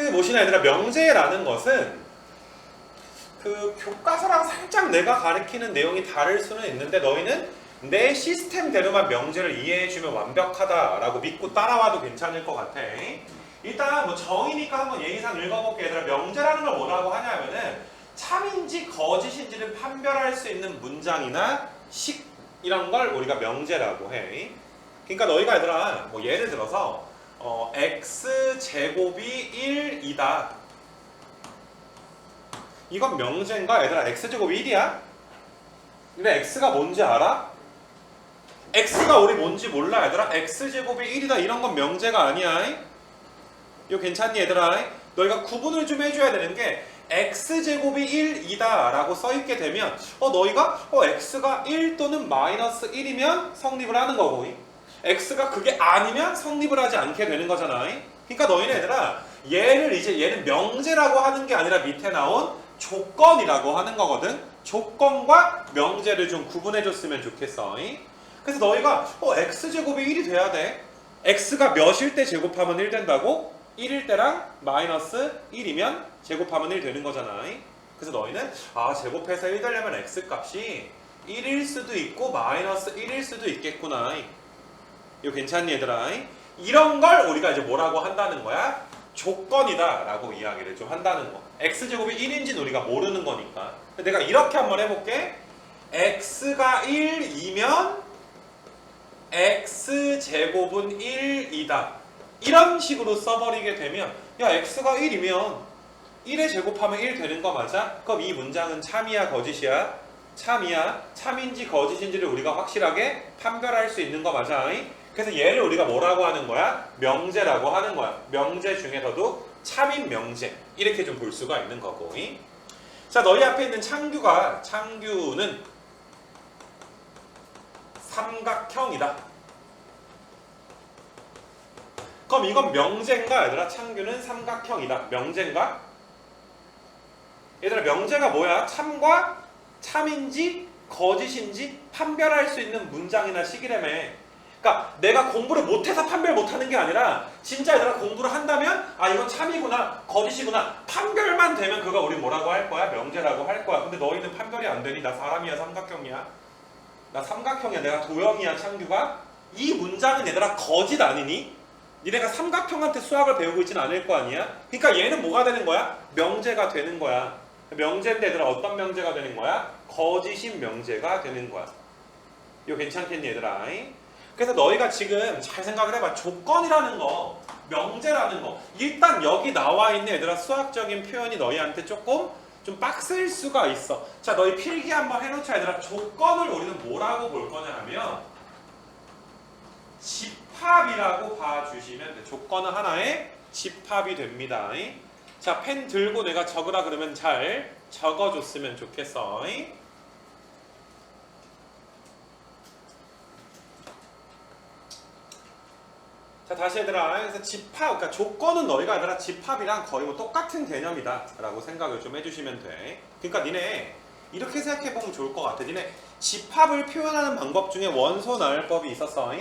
뭐시나 얘들아, 명제라는 것은 그 교과서랑 살짝 내가 가르치는 내용이 다를 수는 있는데 너희는 내 시스템대로만 명제를 이해해주면 완벽하다라고 믿고 따라와도 괜찮을 것 같아. 일단 뭐 정의니까 한번 예의상 읽어볼게. 얘들아, 명제라는 걸 뭐라고 하냐면은 참인지 거짓인지를 판별할 수 있는 문장이나 식 이런 걸 우리가 명제라고 해. 그러니까 너희가 얘들아 뭐 예를 들어서 x제곱이 1이다. 이건 명제인가? 얘들아 x제곱이 1이야? 근데 x가 뭔지 알아? x가 우리 뭔지 몰라 얘들아? x제곱이 1이다 이런 건 명제가 아니야. 이거 괜찮니 얘들아? 너희가 구분을 좀 해줘야 되는 게 x제곱이 1이다 라고 써있게 되면 너희가 x가 1 또는 마이너스 1이면 성립을 하는 거고 x가 그게 아니면 성립을 하지 않게 되는 거잖아. 그러니까 너희는 얘들아 얘는 명제라고 하는 게 아니라 밑에 나온 조건이라고 하는 거거든. 조건과 명제를 좀 구분해 줬으면 좋겠어. 그래서 너희가 x제곱이 1이 돼야 돼. x가 몇일 때 제곱하면 1 된다고? 1일 때랑 마이너스 1이면 제곱하면 1 되는 거잖아. 그래서 너희는 제곱해서 1 되려면 x값이 1일 수도 있고 마이너스 1일 수도 있겠구나. 이거 괜찮니 얘들아? 이런 걸 우리가 이제 뭐라고 한다는 거야? 조건이다 라고 이야기를 좀 한다는 거. x제곱이 1인지는 우리가 모르는 거니까. 내가 이렇게 한번 해볼게. x가 1이면 x제곱은 1이다. 이런 식으로 써버리게 되면 x가 1이면 1에 제곱하면 1 되는 거 맞아? 그럼 이 문장은 참이야 거짓이야? 참이야. 참인지 거짓인지를 우리가 확실하게 판별할 수 있는 거 맞아? 그래서 얘를 우리가 뭐라고 하는 거야? 명제라고 하는 거야. 명제 중에서도 참인 명제 이렇게 좀 볼 수가 있는 거고. 자, 너희 앞에 있는 창규는 삼각형이다. 그럼 이건 명제인가 얘들아? 창규는 삼각형이다. 명제인가? 얘들아 명제가 뭐야? 참과 참인지 거짓인지 판별할 수 있는 문장이나 식이라며. 그러니까 내가 공부를 못해서 판별 못하는 게 아니라 진짜 얘들아 공부를 한다면 이건 참이구나 거짓이구나 판별만 되면 그거 우리 뭐라고 할 거야? 명제라고 할 거야. 근데 너희는 판별이 안 되니? 나 사람이야 삼각형이야? 나 삼각형이야? 내가 도형이야 창규가? 이 문장은 얘들아 거짓 아니니? 니네가 삼각형한테 수학을 배우고 있지는 않을 거 아니야? 그러니까 얘는 뭐가 되는 거야? 명제가 되는 거야. 명제인데 얘들아 어떤 명제가 되는 거야? 거짓인 명제가 되는 거야. 이거 괜찮겠니 얘들아? 그래서 너희가 지금 잘 생각을 해봐. 조건이라는 거, 명제라는 거. 일단 여기 나와 있는 얘들아 수학적인 표현이 너희한테 조금 좀 빡셀 수가 있어. 자, 너희 필기 한번 해놓자 얘들아. 조건을 우리는 뭐라고 볼 거냐 하면 집합이라고 봐주시면 돼. 조건은 하나의 집합이 됩니다. 자, 펜 들고 내가 적으라 그러면 잘 적어줬으면 좋겠어. 자, 다시 얘들아. 그래서 집합, 그러니까 조건은 너희가 얘들아 집합이랑 거의 뭐 똑같은 개념이다 라고 생각을 좀 해주시면 돼. 그러니까 니네 이렇게 생각해보면 좋을 것 같아. 니네 집합을 표현하는 방법 중에 원소 나열법이 있었어.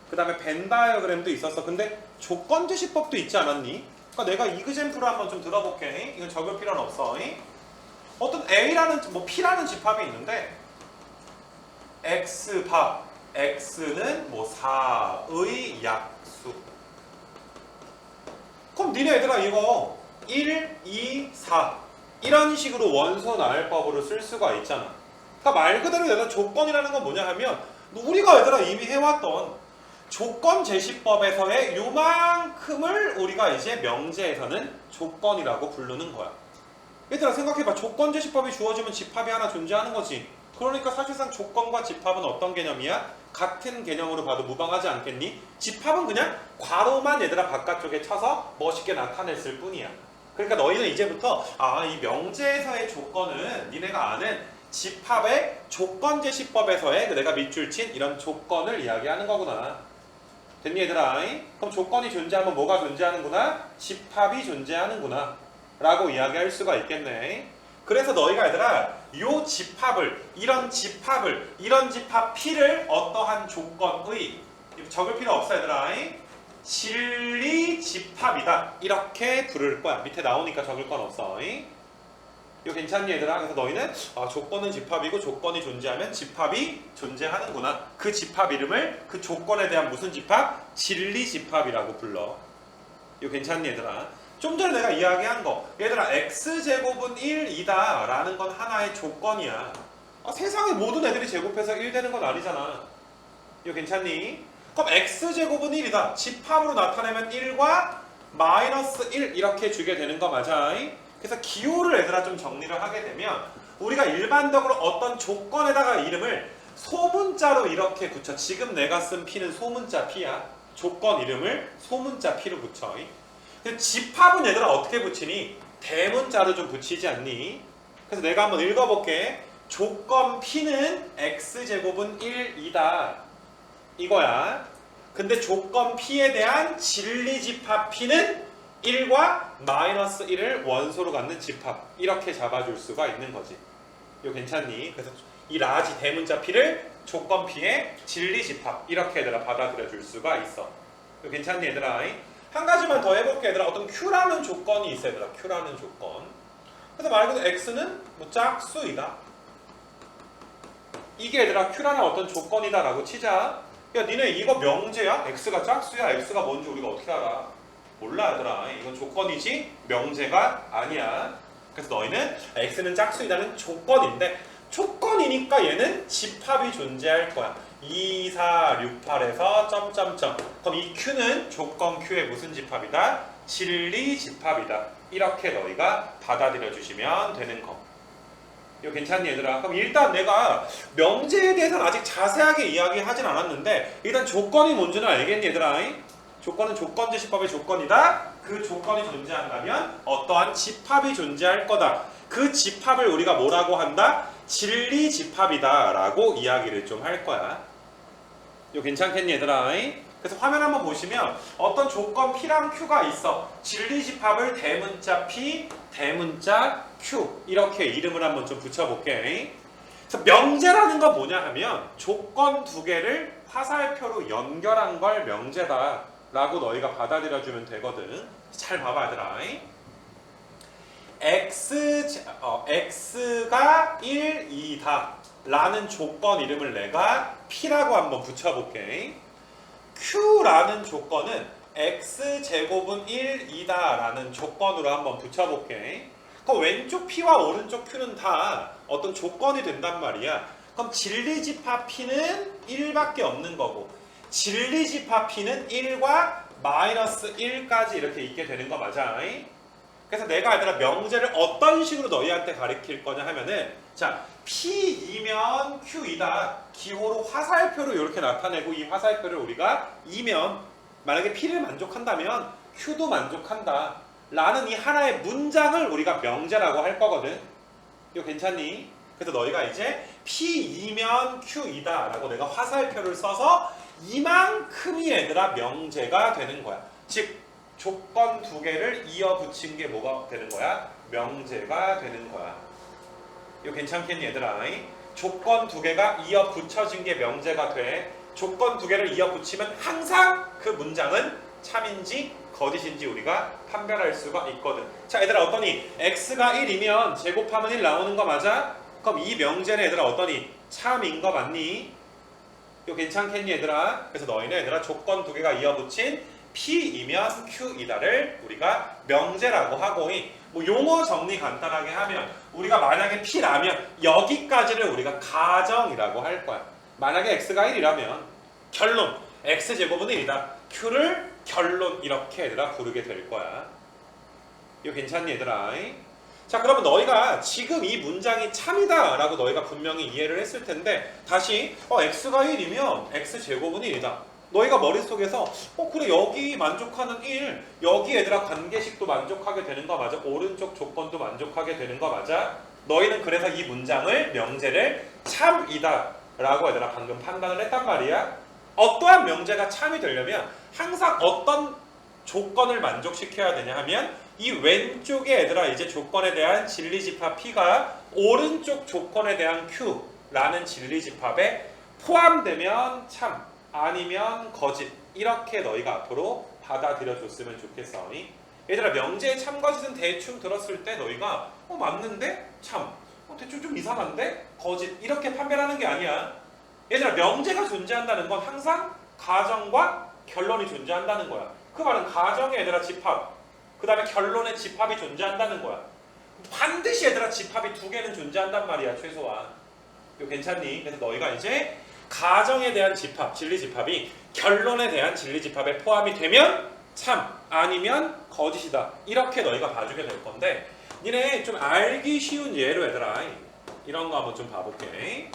그 다음에 벤 다이어그램도 있었어. 근데 조건 제시법도 있지 않았니? 그러니까 내가 이그젠플을 한번 좀 들어볼게. 이건 적을 필요는 없어. 어떤 A라는, P라는 집합이 있는데 X밥, X는 4의 약수. 그럼 니네 얘들아 이거 1, 2, 4 이런 식으로 원소 나열법으로 쓸 수가 있잖아. 그러니까 말 그대로 얘들아 조건이라는 건 뭐냐 하면 우리가 얘들아 이미 해왔던 조건 제시법에서의 요만큼을 우리가 이제 명제에서는 조건이라고 부르는 거야. 얘들아 생각해봐. 조건 제시법이 주어지면 집합이 하나 존재하는 거지. 그러니까 사실상 조건과 집합은 어떤 개념이야? 같은 개념으로 봐도 무방하지 않겠니? 집합은 그냥 괄호만 얘들아 바깥쪽에 쳐서 멋있게 나타냈을 뿐이야. 그러니까 너희는 이제부터 이 명제에서의 조건은 니네가 아는 집합의 조건 제시법에서의 내가 밑줄 친 이런 조건을 이야기하는 거구나. 됐니 얘들아? 그럼 조건이 존재하면 뭐가 존재하는구나? 집합이 존재하는구나 라고 이야기할 수가 있겠네. 그래서 너희가 얘들아 요 집합을 이런 집합 P를 어떠한 조건의 적을 필요 없어 얘들아. 진리 집합이다 이렇게 부를 거야. 밑에 나오니까 적을 건 없어. 이거 괜찮니 얘들아? 그래서 너희는 조건은 집합이고 조건이 존재하면 집합이 존재하는구나. 그 집합 이름을 그 조건에 대한 무슨 집합? 진리 집합이라고 불러. 이거 괜찮니 얘들아? 좀 전에 내가 이야기한 거 얘들아 x제곱은 1이다 라는 건 하나의 조건이야. 세상의 모든 애들이 제곱해서 1 되는 건 아니잖아. 이거 괜찮니? 그럼 x제곱은 1이다. 집합으로 나타내면 1과 마이너스 1 이렇게 주게 되는 거 맞아? 그래서 기호를 얘들아 좀 정리를 하게 되면 우리가 일반적으로 어떤 조건에다가 이름을 소문자로 이렇게 붙여. 지금 내가 쓴 P는 소문자 P야. 조건 이름을 소문자 P로 붙여. 근데 집합은 얘들아 어떻게 붙이니? 대문자로 좀 붙이지 않니? 그래서 내가 한번 읽어볼게. 조건 P는 x제곱은 1이다 이거야. 근데 조건 P에 대한 진리집합 P는 1과 마이너스 1을 원소로 갖는 집합 이렇게 잡아줄 수가 있는 거지. 이거 괜찮니? 그래서 이 라지 대문자 P를 조건 P의 진리집합 이렇게 얘들아 받아들여 줄 수가 있어. 이거 괜찮니 얘들아? 한 가지만 더 해볼게 얘들아. 어떤 Q라는 조건이 있어 얘들아. Q라는 조건. 그래서 말 그대로 X는 뭐 짝수이다. 이게 얘들아 Q라는 어떤 조건이다 라고 치자. 야 니네 이거 명제야? X가 짝수야? X가 뭔지 우리가 어떻게 알아? 몰라 얘들아. 이건 조건이지 명제가 아니야. 그래서 너희는 X는 짝수이다는 조건인데 조건이니까 얘는 집합이 존재할 거야. 2, 4, 6, 8에서 점점점. 그럼 이 Q는 조건 Q의 무슨 집합이다? 진리 집합이다. 이렇게 너희가 받아들여 주시면 되는 거. 이거 괜찮니 얘들아? 그럼 일단 내가 명제에 대해서는 아직 자세하게 이야기하진 않았는데 일단 조건이 뭔지는 알겠니 얘들아? 조건은 조건제시법의 조건이다. 그 조건이 존재한다면 어떠한 집합이 존재할 거다. 그 집합을 우리가 뭐라고 한다? 진리 집합이다 라고 이야기를 좀 할 거야. 이거 괜찮겠니 얘들아? 그래서 화면 한번 보시면 어떤 조건 P랑 Q가 있어. 진리 집합을 대문자 P, 대문자 Q 이렇게 이름을 한번 좀 붙여볼게. 그래서 명제라는 건 뭐냐 하면 조건 두 개를 화살표로 연결한 걸 명제다 라고 너희가 받아들여주면 되거든. 잘 봐봐 얘들아. X가 1, 2다 라는 조건 이름을 내가 P라고 한번 붙여볼게. Q라는 조건은 X제곱은 1, 2다 라는 조건으로 한번 붙여볼게. 그럼 왼쪽 P와 오른쪽 Q는 다 어떤 조건이 된단 말이야. 그럼 진리집합 P는 1밖에 없는 거고 진리집합 P는 1과 마이너스 1까지 이렇게 있게 되는 거 맞아? 그래서 내가 얘들아 명제를 어떤 식으로 너희한테 가르칠 거냐 하면은 자 P이면 Q이다. 기호로 화살표로 이렇게 나타내고 이 화살표를 우리가 이면 만약에 P를 만족한다면 Q도 만족한다 라는 이 하나의 문장을 우리가 명제라고 할 거거든. 이거 괜찮니? 그래서 너희가 이제 P이면 Q이다 라고 내가 화살표를 써서 이만큼이 얘들아 명제가 되는 거야. 즉 조건 두 개를 이어 붙인 게 뭐가 되는 거야? 명제가 되는 거야. 이거 괜찮겠니 얘들아? 조건 두 개가 이어 붙여진 게 명제가 돼. 조건 두 개를 이어 붙이면 항상 그 문장은 참인지 거짓인지 우리가 판별할 수가 있거든. 자 얘들아 어떠니? X가 1이면 제곱하면 1 나오는 거 맞아? 그럼 이 명제는 얘들아 어떠니? 참인 거 맞니? 이거 괜찮겠니 얘들아? 그래서 너희는 얘들아 조건 두 개가 이어 붙인 P이면 Q이다를 우리가 명제라고 하고 뭐 용어 정리 간단하게 하면 우리가 만약에 P라면 여기까지를 우리가 가정이라고 할 거야. 만약에 X가 1이라면 결론 X제곱은 1이다. Q를 결론 이렇게 얘들아 부르게 될 거야. 이거 괜찮니 얘들아? 자 그러면 너희가 지금 이 문장이 참이다 라고 너희가 분명히 이해를 했을 텐데 다시 X가 1이면 X제곱은 1이다. 너희가 머릿속에서 그래 여기 만족하는 1 여기 얘들아 관계식도 만족하게 되는 거 맞아? 오른쪽 조건도 만족하게 되는 거 맞아? 너희는 그래서 이 문장을 명제를 참이다 라고 얘들아 방금 판단을 했단 말이야. 어떠한 명제가 참이 되려면 항상 어떤 조건을 만족시켜야 되냐 하면 이 왼쪽에 얘들아 이제 조건에 대한 진리집합 P가 오른쪽 조건에 대한 Q라는 진리집합에 포함되면 참 아니면 거짓 이렇게 너희가 앞으로 받아들여 줬으면 좋겠어. 얘들아 명제의 참거짓은 대충 들었을 때 너희가 맞는데? 참 대충 좀 이상한데? 거짓 이렇게 판별하는 게 아니야. 얘들아 명제가 존재한다는 건 항상 가정과 결론이 존재한다는 거야. 그 말은 가정의 얘들아 집합, 그 다음에 결론의 집합이 존재한다는 거야. 반드시 얘들아 집합이 두 개는 존재한단 말이야 최소한. 이거 괜찮니? 그래서 너희가 이제 가정에 대한 집합, 진리 집합이 결론에 대한 진리 집합에 포함이 되면 참, 아니면 거짓이다. 이렇게 너희가 봐주게 될 건데 니네 좀 알기 쉬운 예로 얘들아 이런 거 한번 좀 봐볼게.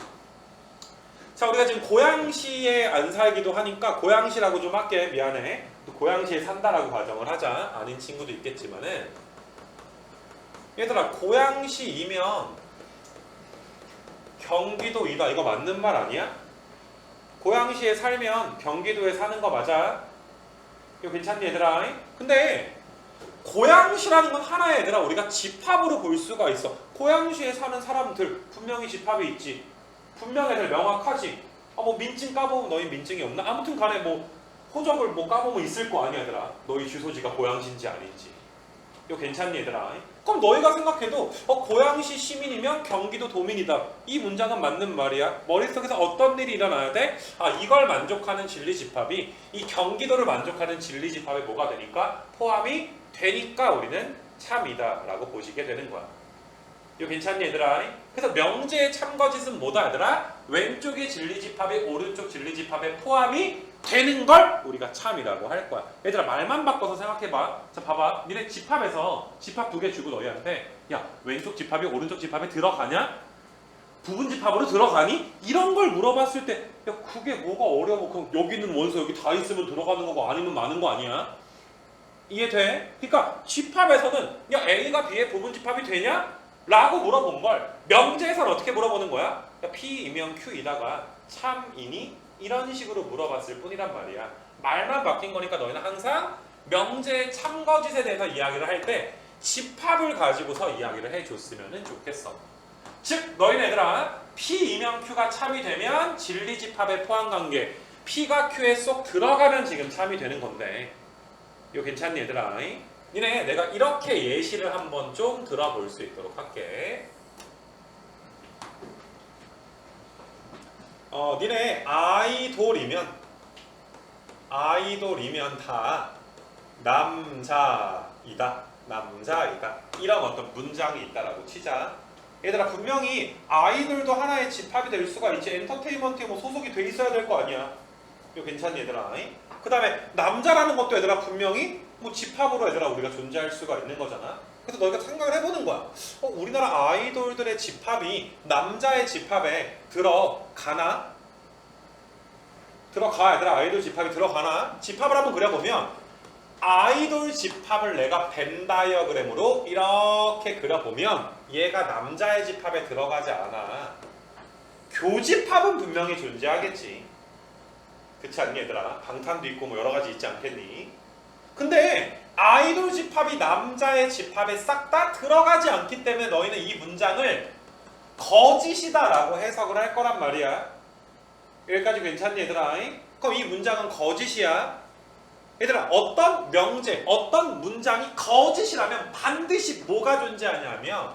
자, 우리가 지금 고양시에 안 살기도 하니까 고양시라고 좀 할게. 미안해. 또 고양시에 산다라고 가정을 하자. 아닌 친구도 있겠지만은 얘들아 고양시이면 경기도이다. 이거 맞는 말 아니야? 고양시에 살면 경기도에 사는 거 맞아? 이거 괜찮니 얘들아? 근데 고양시라는 건 하나의 얘들아 우리가 집합으로 볼 수가 있어. 고양시에 사는 사람들 분명히 집합이 있지. 분명 애들 명확하지. 뭐 민증 까보면 너희 민증이 없나? 아무튼 간에 뭐 호적을 뭐 까보면 있을 거 아니야 얘들아. 너희 주소지가 고양시인지 아닌지. 이거 괜찮니 얘들아? 그럼 너희가 생각해도 고양시 시민이면 경기도 도민이다. 이 문장은 맞는 말이야. 머릿속에서 어떤 일이 일어나야 돼? 이걸 만족하는 진리집합이 이 경기도를 만족하는 진리집합에 뭐가 되니까? 포함이 되니까 우리는 참이다 라고 보시게 되는 거야. 이거 괜찮니 얘들아? 그래서 명제의 참거짓은 뭐다 얘들아? 왼쪽의 진리집합이 오른쪽 진리집합에 포함이 되는 걸 우리가 참이라고 할 거야. 얘들아 말만 바꿔서 생각해봐. 자 봐봐. 니네 집합에서 집합 두 개 주고 너희한테 야 왼쪽 집합이 오른쪽 집합에 들어가냐? 부분 집합으로 들어가니? 이런 걸 물어봤을 때 야 그게 뭐가 어려워. 그럼 여기 있는 원소 여기 다 있으면 들어가는 거고 아니면 많은 거 아니야? 이해돼? 그러니까 집합에서는 야 A가 B의 부분 집합이 되냐? 라고 물어본 걸 명제에서는 어떻게 물어보는 거야? 야, P이면 Q이다가 참이니? 이런 식으로 물어봤을 뿐이란 말이야. 말만 바뀐 거니까 너희는 항상 명제의 참거짓에 대해서 이야기를 할 때 집합을 가지고서 이야기를 해줬으면 좋겠어. 즉 너희는 얘들아 P이면 Q가 참이 되면 진리집합의 포함관계 P가 Q에 쏙 들어가면 지금 참이 되는 건데 이거 괜찮니 얘들아? 니네 내가 이렇게 예시를 한번 좀 들어볼 수 있도록 할게. 니네 아이돌이면 다 남자이다. 이런 어떤 문장이 있다라고 치자. 얘들아 분명히 아이돌도 하나의 집합이 될 수가 있지. 엔터테인먼트에 뭐 소속이 돼 있어야 될 거 아니야. 이거 괜찮니 얘들아? 그 다음에 남자라는 것도 얘들아 분명히 뭐 집합으로 얘들아 우리가 존재할 수가 있는 거잖아. 그래서 너희가 생각을 해보는 거야. 우리나라 아이돌들의 집합이 남자의 집합에 들어가나? 들어가 얘들아. 아이돌 집합이 들어가나? 집합을 한번 그려보면 아이돌 집합을 내가 벤 다이어그램으로 이렇게 그려보면 얘가 남자의 집합에 들어가지 않아. 교집합은 분명히 존재하겠지. 그렇지 않니 얘들아? 방탄도 있고 뭐 여러 가지 있지 않겠니? 근데 아이돌 집합이 남자의 집합에 싹 다 들어가지 않기 때문에 너희는 이 문장을 거짓이다 라고 해석을 할 거란 말이야. 여기까지 괜찮니 얘들아? 그럼 이 문장은 거짓이야. 얘들아 어떤 명제, 어떤 문장이 거짓이라면 반드시 뭐가 존재하냐면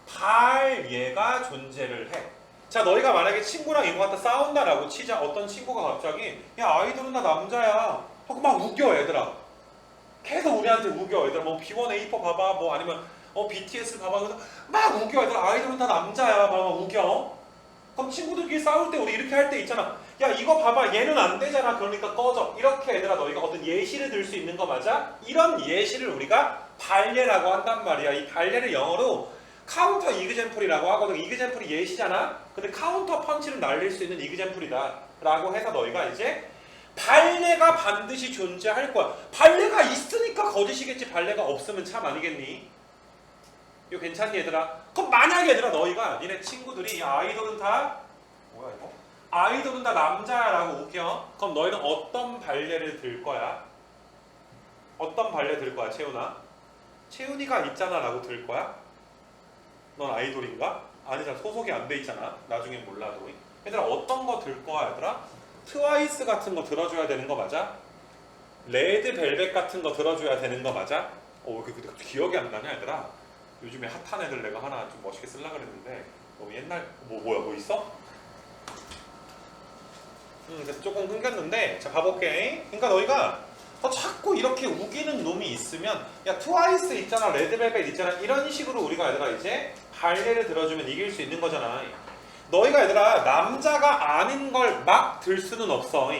발예가 존재를 해. 자 너희가 만약에 친구랑 이거 갖다 싸운다라고 치자. 어떤 친구가 갑자기 야 아이돌은 다 남자야 하고 막 우겨 얘들아. 계속 우리한테 우겨 얘들아. 뭐 B1A4 봐봐 뭐 아니면 BTS 봐봐. 그래서 막 우겨 얘들아. 아이돌은 다 남자야 막 우겨. 그럼 친구들끼리 싸울 때 우리 이렇게 할 때 있잖아. 야 이거 봐봐 얘는 안 되잖아. 그러니까 꺼져. 이렇게 얘들아 너희가 어떤 예시를 들 수 있는 거 맞아? 이런 예시를 우리가 발예라고 한단 말이야. 이 발예를 영어로 카운터 이그젠플이라고 하거든. 이그젠플이 예시잖아. 근데 카운터 펀치를 날릴 수 있는 이그젠플이다 라고 해서 너희가 이제 발예가 반드시 존재할 거야. 발예가 있으니까 거짓이겠지. 발예가 없으면 참 아니겠니? 이거 괜찮니 얘들아? 그럼 만약에 얘들아 너희가 니네 친구들이 야, 아이돌은 다 뭐야 이거? 아이돌은 다 남자야 라고 웃겨. 그럼 너희는 어떤 발예를 들 거야? 어떤 발예 들 거야 채훈아? 채훈이가 있잖아 라고 들 거야? 넌 아이돌인가? 아니잖아. 소속이 안 돼 있잖아. 나중에 몰라도. 얘들아 어떤 거 들 거야 얘들아? 트와이스 같은 거 들어줘야 되는 거 맞아? 레드벨벳 같은 거 들어줘야 되는 거 맞아? 근데 기억이 안 나냐 얘들아? 요즘에 핫한 애들 내가 하나 좀 멋있게 쓰려고 그랬는데 너무 옛날 뭐 있어? 그래서 조금 끊겼는데 자 봐볼게. 그러니까 너희가 자꾸 이렇게 우기는 놈이 있으면 야 트와이스 있잖아, 레드벨벳 있잖아, 이런 식으로 우리가 얘들아 이제 발레를 들어주면 이길 수 있는 거잖아. 너희가 얘들아 남자가 아닌 걸 막 들 수는 없어.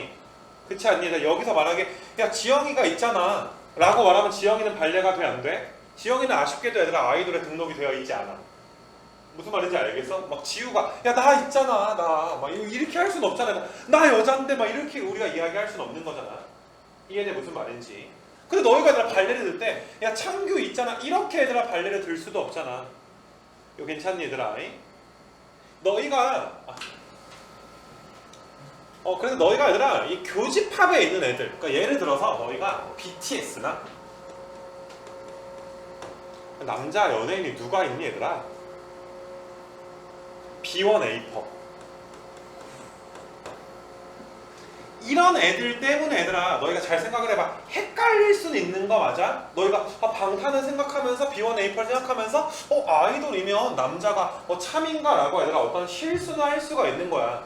그렇지 않니? 여기서 말하게 야 지영이가 있잖아 라고 말하면 지영이는 발레가 돼 안 돼? 지영이는 아쉽게도 얘들아 아이돌에 등록이 되어 있지 않아. 무슨 말인지 알겠어? 막 지우가 야 나 있잖아 나 막 이렇게 할 수는 없잖아. 나 여잔데 막 이렇게 우리가 이야기할 수는 없는 거잖아. 이해돼 무슨 말인지. 근데 너희가 얘들아 발레를 들 때 야 창규 있잖아 이렇게 얘들아 발레를 들 수도 없잖아. 이거 괜찮니 얘들아? 너희가 그래서 너희가 얘들아 이 교집합에 있는 애들, 그러니까 예를 들어서 너희가 BTS나 남자 연예인이 누가 있니 얘들아? B1A4 이런 애들 때문에 얘들아 너희가 잘 생각을 해봐. 헷갈릴 수는 있는 거 맞아? 너희가 방탄을 생각하면서 B1A4를 생각하면서 아이돌이면 남자가 참인가 라고 얘들아 어떤 실수는 할 수가 있는 거야.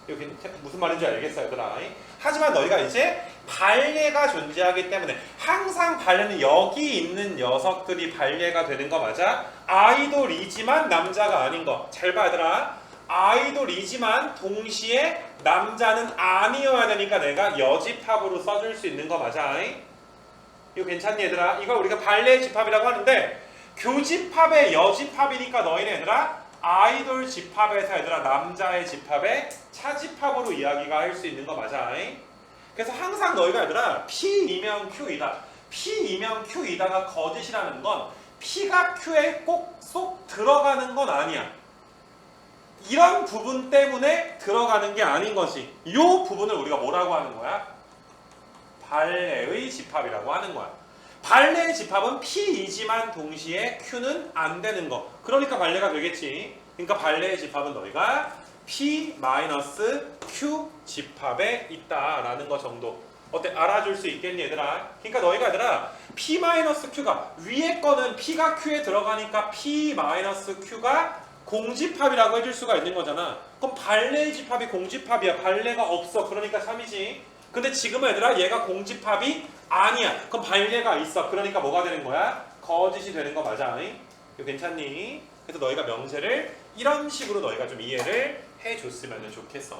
여기 무슨 말인지 알겠어 얘들아? 하지만 너희가 이제 발레가 존재하기 때문에 항상 발레는 여기 있는 녀석들이 발레가 되는 거 맞아? 아이돌이지만 남자가 아닌 거. 잘 봐 얘들아. 아이돌이지만 동시에 남자는 아니어야 되니까 내가 여집합으로 써줄 수 있는 거 맞아? 이거 괜찮니 얘들아? 이걸 우리가 발레 집합이라고 하는데 교집합의 여집합이니까 너희는 얘들아 아이돌 집합에서 얘들아 남자의 집합에 차집합으로 이야기가 할 수 있는 거 맞아? 그래서 항상 너희가 얘들아 P이면 Q이다, P이면 Q이다가 거짓이라는 건 P가 Q에 꼭 쏙 들어가는 건 아니야. 이런 부분 때문에 들어가는 게 아닌 것이 이 부분을 우리가 뭐라고 하는 거야? 발레의 집합이라고 하는 거야. 발레의 집합은 P이지만 동시에 Q는 안 되는 거. 그러니까 발레가 되겠지. 그러니까 발레의 집합은 너희가 P-Q 집합에 있다라는 거 정도. 어때? 알아줄 수 있겠니 얘들아? 그러니까 너희가 얘들아 P-Q가 위에 거는 P가 Q에 들어가니까 P-Q가 공집합이라고 해줄 수가 있는 거잖아. 그럼 발레의 집합이 공집합이야. 발레가 없어. 그러니까 3이지. 근데 지금은 얘들아 얘가 공집합이 아니야. 그럼 발레가 있어. 그러니까 뭐가 되는 거야? 거짓이 되는 거 맞아? 이거 괜찮니? 그래서 너희가 명제를 이런 식으로 너희가 좀 이해를 해줬으면 좋겠어.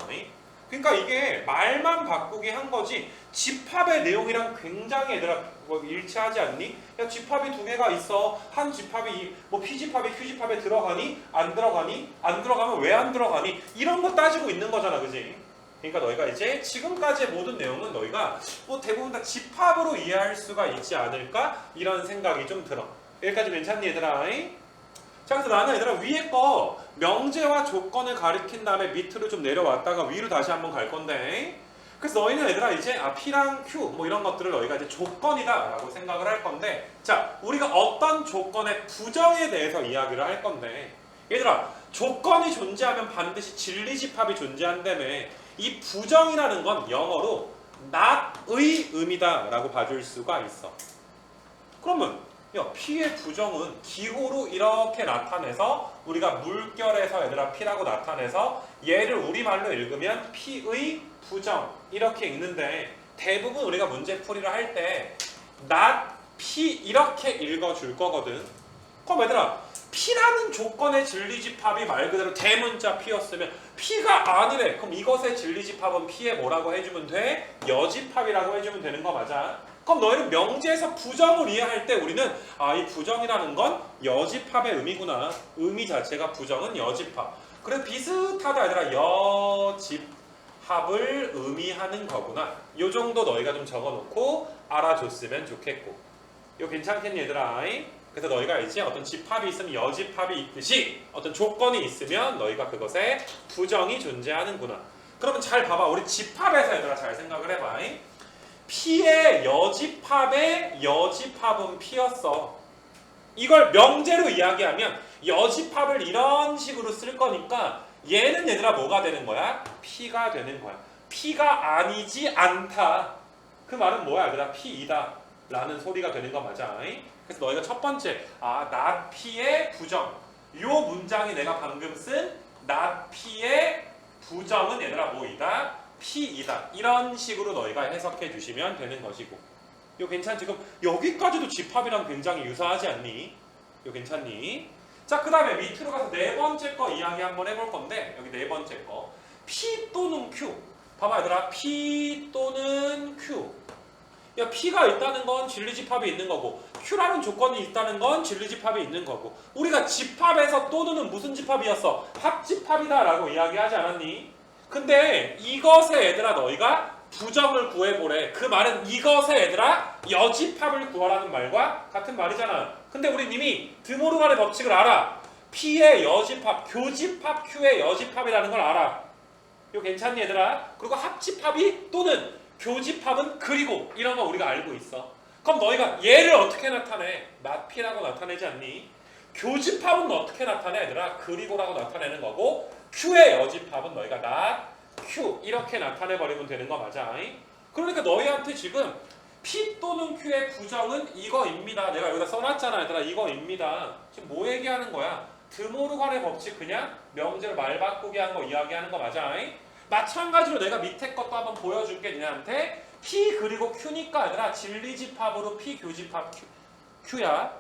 그러니까 이게 말만 바꾸기 한 거지 집합의 내용이랑 굉장히 얘들아 일치하지 않니? 야 집합이 두 개가 있어. 한 집합이 P집합이 Q집합에 들어가니? 안 들어가니? 안 들어가면 왜 안 들어가니? 이런 거 따지고 있는 거잖아. 그지? 그러니까 너희가 이제 지금까지의 모든 내용은 너희가 대부분 다 집합으로 이해할 수가 있지 않을까? 이런 생각이 좀 들어. 여기까지 괜찮니 얘들아? 자, 그래서 나는 얘들아 위에 거 명제와 조건을 가리킨 다음에 밑으로 좀 내려왔다가 위로 다시 한번 갈 건데, 그래서 너희는 얘들아 이제 P랑 Q 이런 것들을 너희가 이제 조건이다 라고 생각을 할 건데, 자 우리가 어떤 조건의 부정에 대해서 이야기를 할 건데, 얘들아 조건이 존재하면 반드시 진리집합이 존재한다며. 이 부정이라는 건 영어로 not의 의미다 라고 봐줄 수가 있어. 그러면 P의 부정은 기호로 이렇게 나타내서 우리가 물결에서 얘들아 P라고 나타내서 얘를 우리말로 읽으면 P의 부정 이렇게 읽는데, 대부분 우리가 문제풀이를 할 때 not P 이렇게 읽어줄 거거든. 그럼 얘들아 P라는 조건의 진리집합이 말 그대로 대문자 P였으면 P가 아니래. 그럼 이것의 진리집합은 P에 뭐라고 해주면 돼? 여집합이라고 해주면 되는 거 맞아? 그럼 너희는 명제에서 부정을 이해할 때 우리는 이 부정이라는 건 여집합의 의미구나. 의미 자체가 부정은 여집합. 그래 비슷하다 얘들아. 여집합을 의미하는 거구나. 요 정도 너희가 좀 적어놓고 알아줬으면 좋겠고. 이거 괜찮겠니 얘들아? 그래서 너희가 이제 어떤 집합이 있으면 여집합이 있듯이 어떤 조건이 있으면 너희가 그것에 부정이 존재하는구나. 그러면 잘 봐봐. 우리 집합에서 얘들아 잘 생각을 해봐. P의 여집합의 여집합은 P였어. 이걸 명제로 이야기하면 여집합을 이런 식으로 쓸 거니까 얘는 얘들아 뭐가 되는 거야? P가 되는 거야. P가 아니지 않다. 그 말은 뭐야 얘들아? P2다 라는 소리가 되는 거 맞아. 그래서 너희가 첫 번째 not P의 부정 요 문장이 내가 방금 쓴 not P의 부정은 얘들아 뭐이다? P2다 이런 식으로 너희가 해석해 주시면 되는 것이고 이거 괜찮지? 그럼 여기까지도 집합이랑 굉장히 유사하지 않니? 이거 괜찮니? 자, 그 다음에 밑으로 가서 네 번째 거 이야기 한번 해볼 건데 여기 네 번째 거 P 또는 Q 봐봐 얘들아 P 또는 Q 야 P가 있다는 건 진리집합이 있는 거고 Q라는 조건이 있다는 건 진리집합이 있는 거고 우리가 집합에서 또는은 무슨 집합이었어? 합집합이다 라고 이야기하지 않았니? 근데 이것에 얘들아 너희가 부정을 구해보래. 그 말은 이것에 얘들아 여집합을 구하라는 말과 같은 말이잖아. 근데 우리 이미 드모르간의 법칙을 알아. P의 여집합, 교집합 Q의 여집합이라는 걸 알아. 이거 괜찮니 얘들아? 그리고 합집합이 또는 교집합은 그리고 이런 거 우리가 알고 있어. 그럼 너희가 얘를 어떻게 나타내? not P라고 나타내지 않니? 교집합은 어떻게 나타내 얘들아? 그리고라고 나타내는 거고 Q의 여집합은 너희가 not Q 이렇게 나타내버리면 되는 거 맞아. 그러니까 너희한테 지금 P 또는 Q의 부정은 이거입니다. 내가 여기다 써놨잖아 얘들아. 이거입니다. 지금 뭐 얘기하는 거야? 드모르간의 법칙 그냥 명제를 말 바꾸게 한 거 이야기하는 거 맞아. 마찬가지로 내가 밑에 것도 한번 보여줄게 니네한테. P 그리고 Q니까 얘들아 진리집합으로 P 교집합 Q야.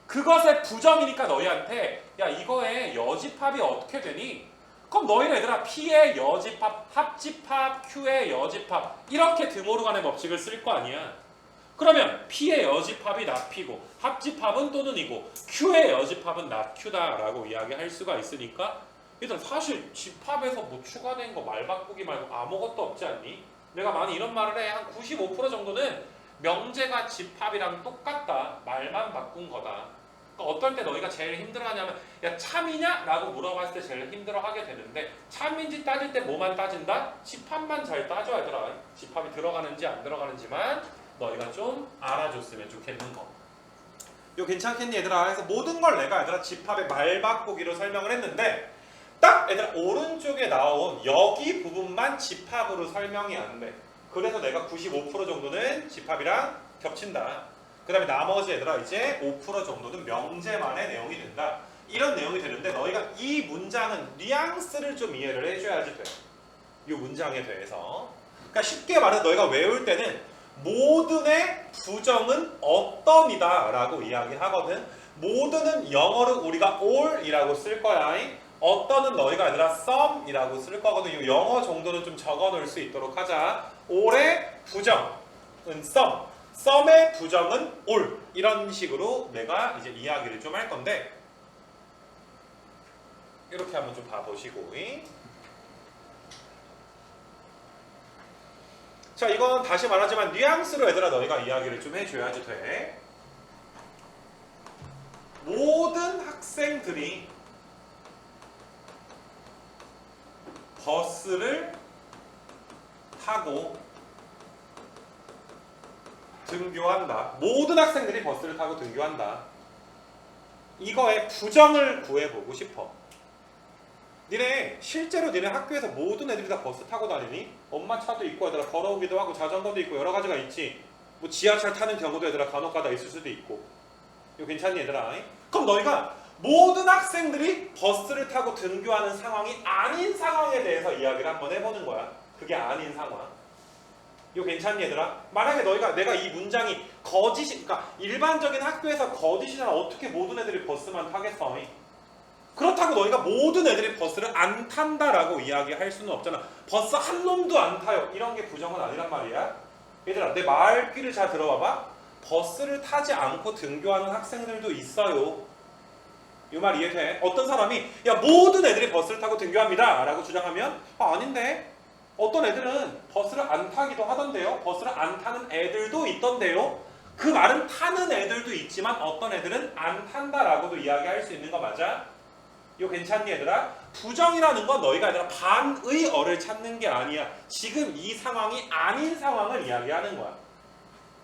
그것의 부정이니까 너희한테 야 이거의 여집합이 어떻게 되니? 그럼 너희는 얘들아 P의 여집합, 합집합, Q의 여집합 이렇게 드모르간의 법칙을 쓸 거 아니야. 그러면 P의 여집합이 not P고 합집합은 또는이고 Q의 여집합은 not Q다 라고 이야기할 수가 있으니까 일단 사실 집합에서 뭐 추가된 거 말 바꾸기 말고 아무것도 없지 않니? 내가 많이 이런 말을 해. 한 95% 정도는 명제가 집합이랑 똑같다. 말만 바꾼 거다. 그러니까 어떨 때 너희가 제일 힘들어하냐면 야 참이냐? 라고 물어봤을 때 제일 힘들어하게 되는데 참인지 따질 때 뭐만 따진다? 집합만 잘 따져야 되더라. 집합이 들어가는지 안 들어가는지만 너희가 좀 알아줬으면 좋겠는 거. 이거 괜찮겠니 얘들아? 그래서 모든 걸 내가 얘들아 집합의 말 바꾸기로 설명을 했는데 딱 얘들아 오른쪽에 나온 여기 부분만 집합으로 설명이 안 돼. 그래서 내가 95% 정도는 집합이랑 겹친다. 그 다음에 나머지 얘들아 이제 5% 정도는 명제만의 내용이 된다. 이런 내용이 되는데 너희가 이 문장은 뉘앙스를 좀 이해를 해줘야지 돼. 이 문장에 대해서. 그러니까 쉽게 말해 너희가 외울 때는 모든의 부정은 어떤이다 라고 이야기하거든. 모든은 영어로 우리가 all이라고 쓸 거야. 어떤은 너희가 아니라 some이라고 쓸 거거든. 이 영어 정도는 좀 적어 놓을 수 있도록 하자. all의 부정은 some, some의 부정은 all. 이런 식으로 내가 이제 이야기를 좀 할 건데 이렇게 한번 좀 봐보시고. 자, 이건 다시 말하지만 뉘앙스로 얘들아 너희가 이야기를 좀 해줘야지 돼. 모든 학생들이 버스를 타고 등교한다. 모든 학생들이 버스를 타고 등교한다. 이거의 부정을 구해보고 싶어. 니네 실제로 니네 학교에서 모든 애들이 다 버스 타고 다니니? 엄마 차도 있고 얘들아 걸어오기도 하고 자전거도 있고 여러 가지가 있지. 뭐 지하철 타는 경우도 얘들아 간혹가다 있을 수도 있고. 이거 괜찮니 얘들아? 그럼 너희가 모든 학생들이 버스를 타고 등교하는 상황이 아닌 상황에 대해서 이야기를 한번 해보는 거야. 그게 아닌 상황. 이거 괜찮니 얘들아? 만약에 내가 이 문장이 거짓이, 그러니까 일반적인 학교에서 거짓이잖아. 어떻게 모든 애들이 버스만 타겠어? 그렇다고 너희가 모든 애들이 버스를 안 탄다라고 이야기할 수는 없잖아. 버스 한 놈도 안 타요. 이런 게 부정은 아니란 말이야. 얘들아 내 말귀를 잘 들어봐봐. 버스를 타지 않고 등교하는 학생들도 있어요. 이 말 이해돼? 어떤 사람이 야 모든 애들이 버스를 타고 등교합니다 라고 주장하면 아닌데 어떤 애들은 버스를 안 타기도 하던데요. 버스를 안 타는 애들도 있던데요. 그 말은 타는 애들도 있지만 어떤 애들은 안 탄다라고도 이야기할 수 있는 거 맞아? 이거 괜찮니 얘들아? 부정이라는 건 너희가 얘들아 반의 어를 찾는 게 아니야. 지금 이 상황이 아닌 상황을 이야기하는 거야.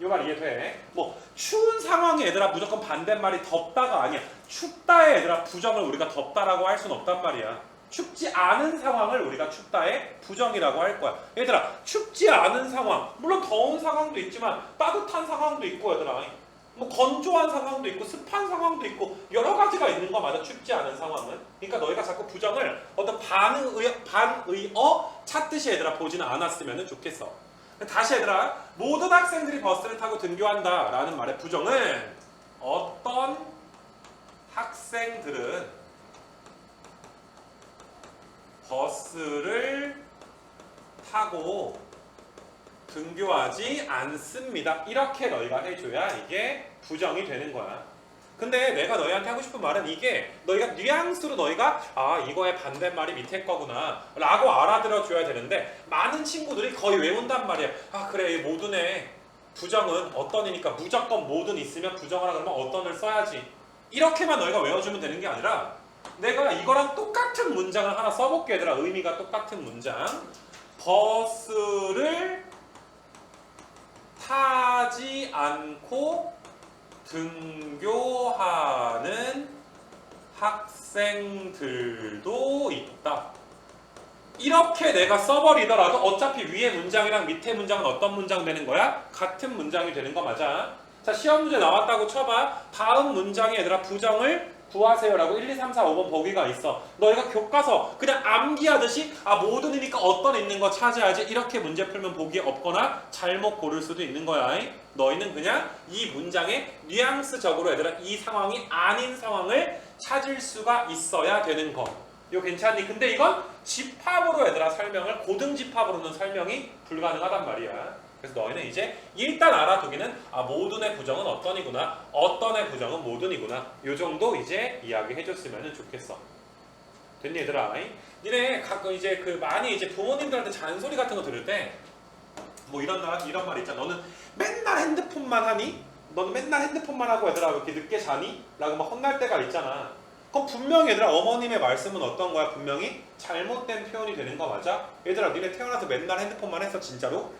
이 말 이해돼? 뭐 추운 상황에 얘들아 무조건 반대말이 덥다가 아니야. 춥다에 얘들아 부정을 우리가 덥다라고 할 수는 없단 말이야. 춥지 않은 상황을 우리가 춥다의 부정이라고 할 거야. 얘들아, 춥지 않은 상황, 물론 더운 상황도 있지만 따뜻한 상황도 있고, 얘들아 뭐 건조한 상황도 있고 습한 상황도 있고 여러 가지가 있는 거 맞아, 춥지 않은 상황은. 그러니까 너희가 자꾸 부정을 어떤 반의어 찾듯이 얘들아 보지는 않았으면 좋겠어. 다시 얘들아, 모든 학생들이 버스를 타고 등교한다 라는 말의 부정은 어떤 학생들은 버스를 타고 등교하지 않습니다. 이렇게 너희가 해줘야 이게 부정이 되는 거야. 근데 내가 너희한테 하고 싶은 말은 이게 너희가 뉘앙스로 너희가 이거의 반대말이 밑에 거구나 라고 알아들어 줘야 되는데, 많은 친구들이 거의 외운단 말이야. 그래, 모든의 부정은 어떤이니까 무조건 모든 있으면 부정하라 그러면 어떤을 써야지. 이렇게만 너희가 외워주면 되는 게 아니라 내가 이거랑 똑같은 문장을 하나 써볼게. 얘들아, 의미가 똑같은 문장. 버스를 타지 않고 등교하는 학생들도 있다. 이렇게 내가 써버리더라도 어차피 위에 문장이랑 밑에 문장은 어떤 문장 되는 거야? 같은 문장이 되는 거 맞아. 자, 시험 문제 나왔다고 쳐봐. 다음 문장에 얘들아 부정을 구하세요라고 1, 2, 3, 4, 5번 보기가 있어. 너희가 교과서 그냥 암기하듯이 모든이니까 어떤 있는 거 찾아야지 이렇게 문제 풀면 보기에 없거나 잘못 고를 수도 있는 거야. 너희는 그냥 이 문장의 뉘앙스적으로 얘들아 이 상황이 아닌 상황을 찾을 수가 있어야 되는 거. 이거 괜찮니? 근데 이건 집합으로 얘들아 설명을, 고등집합으로는 설명이 불가능하단 말이야. 그래서 너희는 이제 일단 알아두기는 모든의 부정은 어떤이구나, 어떤의 부정은 모든이구나, 요 정도 이제 이야기 해줬으면 좋겠어. 됐니 얘들아? 니네 가끔 이제 많이 이제 부모님들한테 잔소리 같은 거 들을 때 뭐 이런 말 있잖아. 너는 맨날 핸드폰만 하니? 너는 맨날 핸드폰만 하고 얘들아 왜 이렇게 늦게 자니? 라고 막 혼날 때가 있잖아. 그럼 분명히 얘들아 어머님의 말씀은 어떤 거야? 분명히 잘못된 표현이 되는 거 맞아? 얘들아, 니네 태어나서 맨날 핸드폰만 했어 진짜로?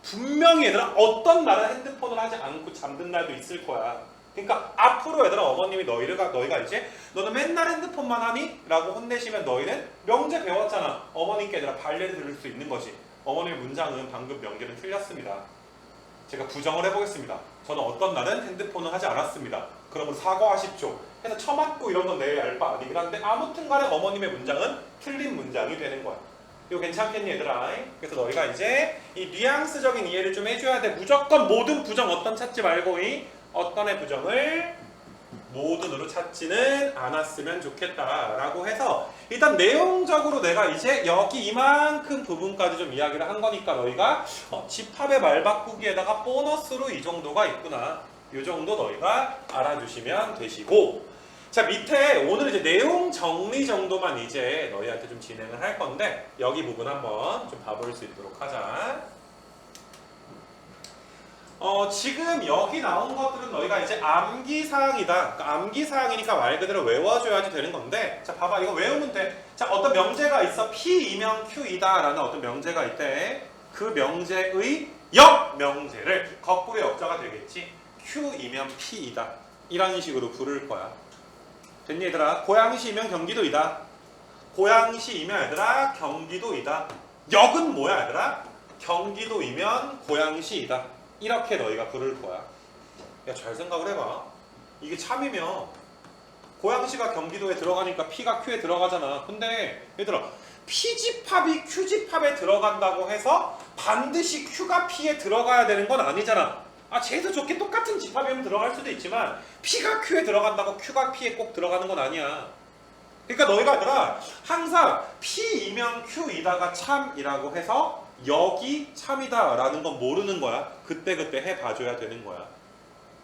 분명히 얘들아 어떤 날은 핸드폰을 하지 않고 잠든 날도 있을 거야. 그러니까 앞으로 얘들아 어머님이 너희가 이제 너는 맨날 핸드폰만 하니? 라고 혼내시면 너희는 명제 배웠잖아. 어머님께 얘들아 발레를 들을 수 있는 거지. 어머님의 문장은 방금 명제는 틀렸습니다. 제가 부정을 해보겠습니다. 저는 어떤 날은 핸드폰을 하지 않았습니다. 그러면 사과하십시오. 해서 처맞고 이런 건 내 알 바 아니긴 한데 아무튼 간에 어머님의 문장은 틀린 문장이 되는 거야. 이거 괜찮겠니 얘들아? 그래서 너희가 이제 이 뉘앙스적인 이해를 좀 해줘야 돼. 무조건 모든 부정 어떤 찾지 말고 어떤의 부정을 모든으로 찾지는 않았으면 좋겠다라고 해서 일단 내용적으로 내가 이제 여기 이만큼 부분까지 좀 이야기를 한 거니까 너희가 집합의 말 바꾸기에다가 보너스로 이 정도가 있구나, 이 정도 너희가 알아주시면 되시고, 자 밑에 오늘 이제 내용 정리 정도만 이제 너희한테 좀 진행을 할 건데 여기 부분 한번 좀 봐볼 수 있도록 하자. 지금 여기 나온 것들은 너희가 이제 암기사항이다. 그러니까 암기사항이니까 말 그대로 외워줘야지 되는 건데, 자 봐봐, 이거 외우면 돼. 자, 어떤 명제가 있어. P이면 Q이다 라는 어떤 명제가 있대. 그 명제의 역명제를 거꾸로 역자가 되겠지. Q이면 P이다 이런 식으로 부를 거야. 됐니 얘들아? 고양시이면 경기도이다. 고양시이면 얘들아 경기도이다. 역은 뭐야 얘들아? 경기도이면 고양시이다. 이렇게 너희가 부를 거야. 야, 잘 생각을 해봐. 이게 참이면 고양시가 경기도에 들어가니까 P가 Q에 들어가잖아. 근데 얘들아, P집합이 Q집합에 들어간다고 해서 반드시 Q가 P에 들어가야 되는 건 아니잖아. 제도 좋게 똑같은 집합이면 들어갈 수도 있지만 P가 Q에 들어간다고 Q가 P에 꼭 들어가는 건 아니야. 그러니까 너희가 얘들아 항상 P이면 Q이다가 참이라고 해서 여기 참이다 라는 건 모르는 거야. 그때그때 해봐줘야 되는 거야.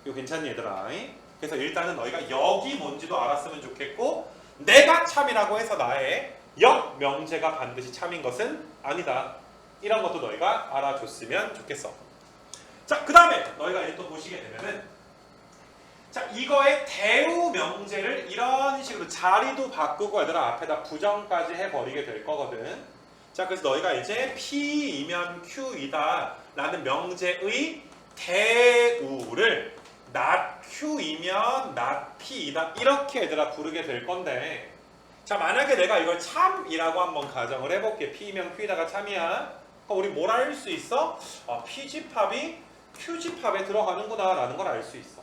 이거 괜찮니 얘들아? 그래서 일단은 너희가 여기 뭔지도 알았으면 좋겠고, 내가 참이라고 해서 나의 역 명제가 반드시 참인 것은 아니다. 이런 것도 너희가 알아줬으면 좋겠어. 자, 그 다음에 너희가 이제 또 보시게 되면은, 자, 이거의 대우 명제를 이런 식으로 자리도 바꾸고 얘들아 앞에다 부정까지 해버리게 될 거거든. 자, 그래서 너희가 이제 P이면 Q이다 라는 명제의 대우를 not Q이면 not P이다 이렇게 얘들아 부르게 될 건데, 자, 만약에 내가 이걸 참이라고 한번 가정을 해볼게. P면 Q에다가 참이야. 그럼 우리 뭘 알 수 있어? P집합이 Q집합에 들어가는구나 라는 걸 알 수 있어.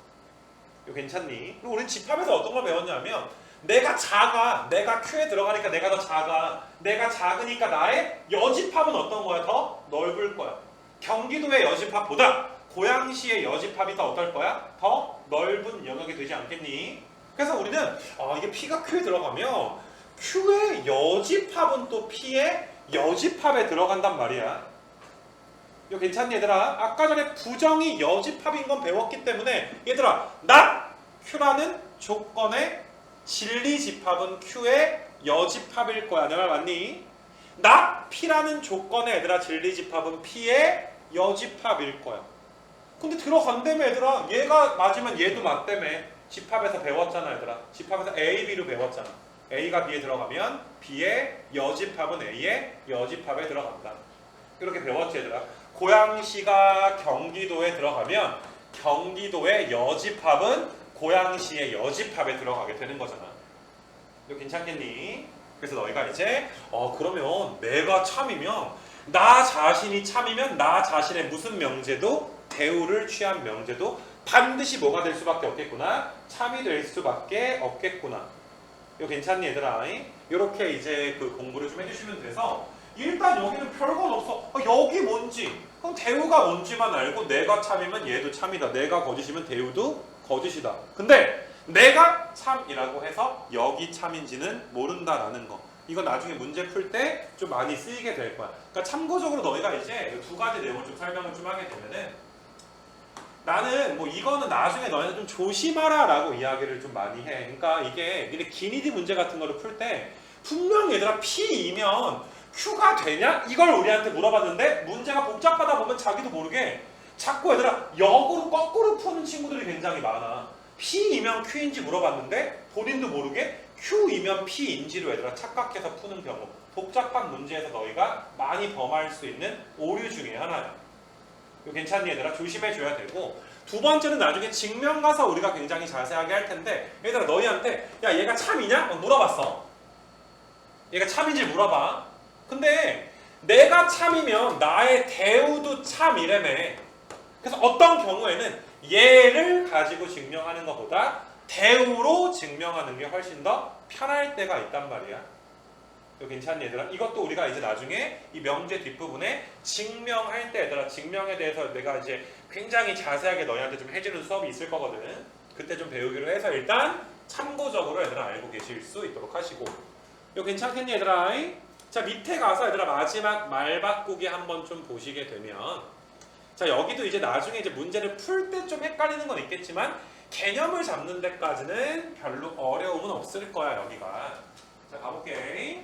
이거 괜찮니? 그리고 우린 집합에서 어떤 걸 배웠냐면 내가 작아. 내가 Q에 들어가니까 내가 더 작아. 내가 작으니까 나의 여집합은 어떤 거야? 더 넓을 거야. 경기도의 여집합보다 고양시의 여집합이 더 어떨 거야? 더 넓은 영역이 되지 않겠니? 그래서 우리는 이게 P가 Q에 들어가면 Q의 여집합은 또 P의 여집합에 들어간단 말이야. 이거 괜찮니 얘들아? 아까 전에 부정이 여집합인 건 배웠기 때문에 얘들아 not Q라는 조건의 진리집합은 Q의 여집합일 거야. 내 말 맞니? not P라는 조건의 얘들아 진리집합은 P의 여집합일 거야. 근데 들어간다며 얘들아. 얘가 맞으면 얘도 맞다며. 집합에서 배웠잖아 얘들아. 집합에서 A, B로 배웠잖아. A가 B에 들어가면 B의 여집합은 A의 여집합에 들어간다. 이렇게 배웠지 얘들아. 고양시가 경기도에 들어가면 경기도의 여집합은 고양시의 여집합에 들어가게 되는 거잖아. 이거 괜찮겠니? 그래서 너희가 이제 그러면 내가 참이면 나 자신이 참이면 나 자신의 무슨 명제도 대우를 취한 명제도 반드시 뭐가 될 수밖에 없겠구나. 참이 될 수밖에 없겠구나. 이거 괜찮니 얘들아? 이렇게 이제 그 공부를 좀 해주시면 돼서 일단 여기는 별건 없어. 여기 뭔지 그럼 대우가 뭔지만 알고 내가 참이면 얘도 참이다. 내가 거짓이면 대우도 거짓이다. 근데 내가 참이라고 해서 여기 참인지는 모른다라는 거. 이거 나중에 문제 풀 때 좀 많이 쓰이게 될 거야. 그러니까 참고적으로 너희가 이제 두 가지 내용을 좀 설명을 좀 하게 되면은 나는 뭐 이거는 나중에 너희는 좀 조심하라 라고 이야기를 좀 많이 해. 그러니까 이게 기니디 문제 같은 거를 풀 때 분명 얘들아 P이면 Q가 되냐? 이걸 우리한테 물어봤는데 문제가 복잡하다 보면 자기도 모르게 자꾸 얘들아 역으로 거꾸로 푸는 친구들이 굉장히 많아. P이면 Q인지 물어봤는데 본인도 모르게 Q이면 P인지로 얘들아 착각해서 푸는 경우. 복잡한 문제에서 너희가 많이 범할 수 있는 오류 중에 하나야. 이거 괜찮니 얘들아? 조심해줘야 되고 두 번째는 나중에 증명 가서 우리가 굉장히 자세하게 할 텐데 얘들아 너희한테 야 얘가 참이냐? 물어봤어. 얘가 참인지 물어봐. 근데 내가 참이면 나의 대우도 참이래매. 그래서 어떤 경우에는 얘를 가지고 증명하는 것보다 대우로 증명하는 게 훨씬 더 편할 때가 있단 말이야. 이거 괜찮니 얘들아? 이것도 우리가 이제 나중에 이 명제 뒷부분에 증명할 때 얘들아 증명에 대해서 내가 이제 굉장히 자세하게 너희한테 좀 해주는 수업이 있을 거거든. 그때 좀 배우기로 해서 일단 참고적으로 얘들아 알고 계실 수 있도록 하시고. 이거 괜찮겠니 얘들아? 자 밑에 가서 얘들아 마지막 말 바꾸기 한번 좀 보시게 되면 자 여기도 이제 나중에 이제 문제를 풀 때 좀 헷갈리는 건 있겠지만 개념을 잡는 데까지는 별로 어려움은 없을 거야 여기가. 자 가볼게.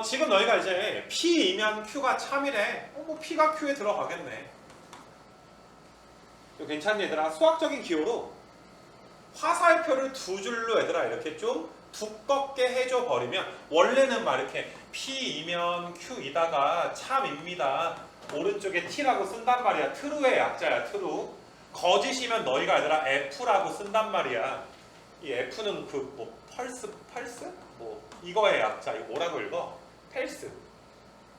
지금 너희가 이제 P이면 Q가 참이래. 뭐 P가 Q에 들어가겠네. 이거 괜찮니 얘들아? 수학적인 기호로 화살표를 두 줄로 얘들아 이렇게 좀 두껍게 해줘 버리면 원래는 막 이렇게 P이면 Q이다가 참입니다. 오른쪽에 T라고 쓴단 말이야. true의 약자야. true. 거짓이면 너희가 얘들아 F라고 쓴단 말이야. 이 F는 그 뭐 펄스? 뭐 이거의 약자. 이거 뭐라고 읽어? 펠스.